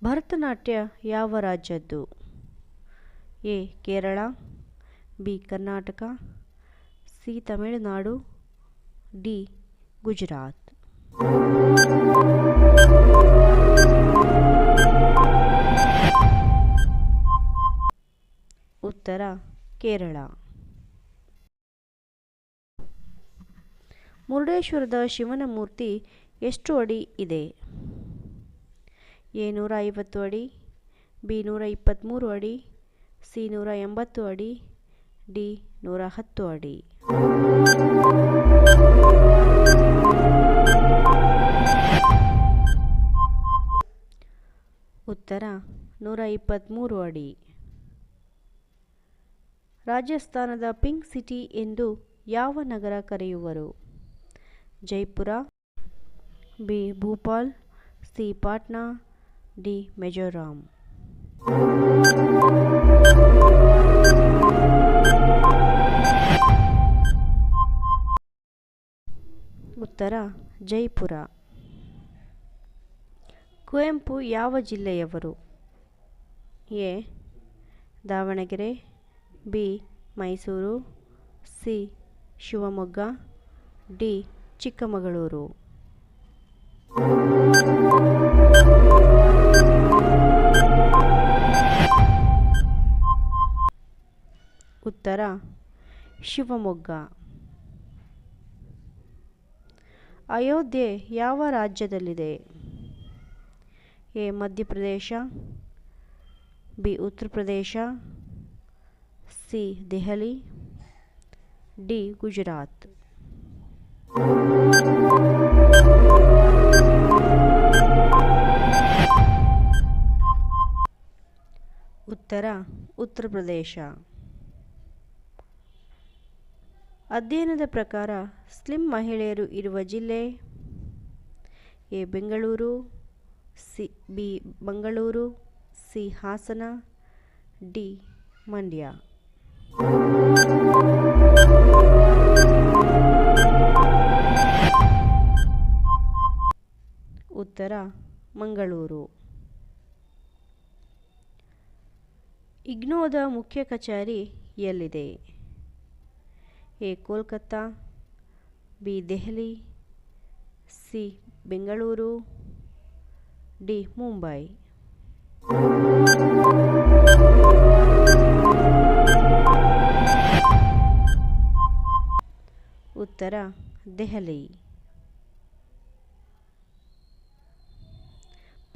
ಭರತನಾಟ್ಯ ಯಾವ ರಾಜ್ಯದ್ದು? A Kerala, B Karnataka, C Tamil Nadu, D Gujarat. ಉತ್ತರ ಕೇರಳ. ಮುರುಡೇಶ್ವರದ ಶಿವನ ಮೂರ್ತಿ ಎಷ್ಟು ಅಡಿ ಇದೆ? ಎ 150 ಅಡಿ, ಬಿ 123 ಅಡಿ, ಸಿ 180 ಅಡಿ, ಡಿ 110 ಅಡಿ. ಉತ್ತರ 123 ಅಡಿ. ರಾಜಸ್ಥಾನದ ಪಿಂಕ್ ಸಿಟಿ ಎಂದು ಯಾವ ನಗರ ಕರೆಯುವರು? Jaipur, B Bhopal, C Patna, D Mizoram. ಉತ್ತರ ಜೈಪುರ. ಕುವೆಂಪು ಯಾವ ಜಿಲ್ಲೆಯವರು? A Davanagere, B Mysuru, C Shivamogga, D Chikkamagaluru. ಉತ್ತರ ಶಿವಮೊಗ್ಗ. ಅಯೋಧ್ಯೆ ಯಾವ ರಾಜ್ಯದಲ್ಲಿದೆ? A Madhya Pradesh, B Uttar Pradesh, C Delhi, D Gujarat. ಉತ್ತರ ಉತ್ತರ ಪ್ರದೇಶ. ಅಧ್ಯಯನದ ಪ್ರಕಾರ ಸ್ಲಿಮ್ ಮಹಿಳೆಯರು ಇರುವ ಜಿಲ್ಲೆ? A Bengaluru, B Mangaluru, C Hassan, D Mandya. ಉತ್ತರ ಮಂಗಳೂರು. ಇಗ್ನೋದ ಮುಖ್ಯ ಕಚೇರಿ ಎಲ್ಲಿದೆ? A Kolkata, B Delhi, C Bengaluru, D Mumbai. ಉತ್ತರ ದೆಹಲಿ.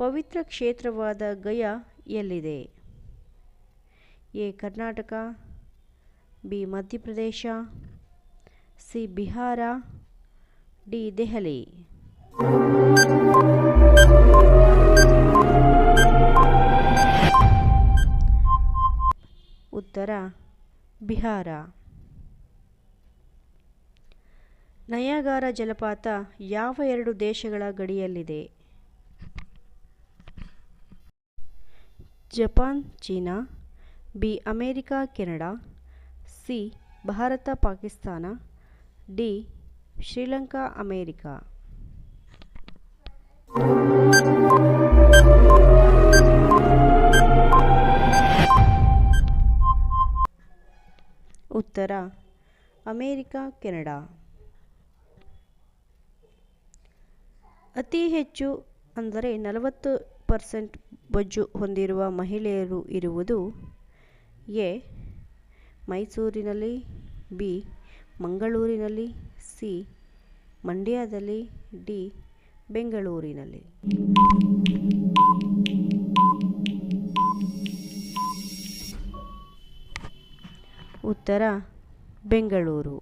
ಪವಿತ್ರ ಕ್ಷೇತ್ರವಾದ ಗಯಾ ಎಲ್ಲಿದೆ? A Karnataka, B Madhya Pradesh, C Bihar, D Delhi. ಉತ್ತರ ಬಿಹಾರ. ನಯಾಗಾರ ಜಲಪಾತ ಯಾವ ಎರಡು ದೇಶಗಳ ಗಡಿಯಲ್ಲಿದೆ? Japan China, B America Canada, C Bharat Pakistan, D Sri Lanka America. ಉತ್ತರ ಅಮೇರಿಕ ಕೆನಡಾ. ಅತಿ ಹೆಚ್ಚು ಅಂದರೆ 40% ಬೊಜ್ಜು ಹೊಂದಿರುವ ಮಹಿಳೆಯರು ಇರುವುದು? ಎ ಮೈಸೂರಿನಲ್ಲಿ, ಬಿ ಮಂಗಳೂರಿನಲ್ಲಿ, ಸಿ ಮಂಡ್ಯದಲ್ಲಿ, ಡಿ ಬೆಂಗಳೂರಿನಲ್ಲಿ. ಉತ್ತರ ಬೆಂಗಳೂರು.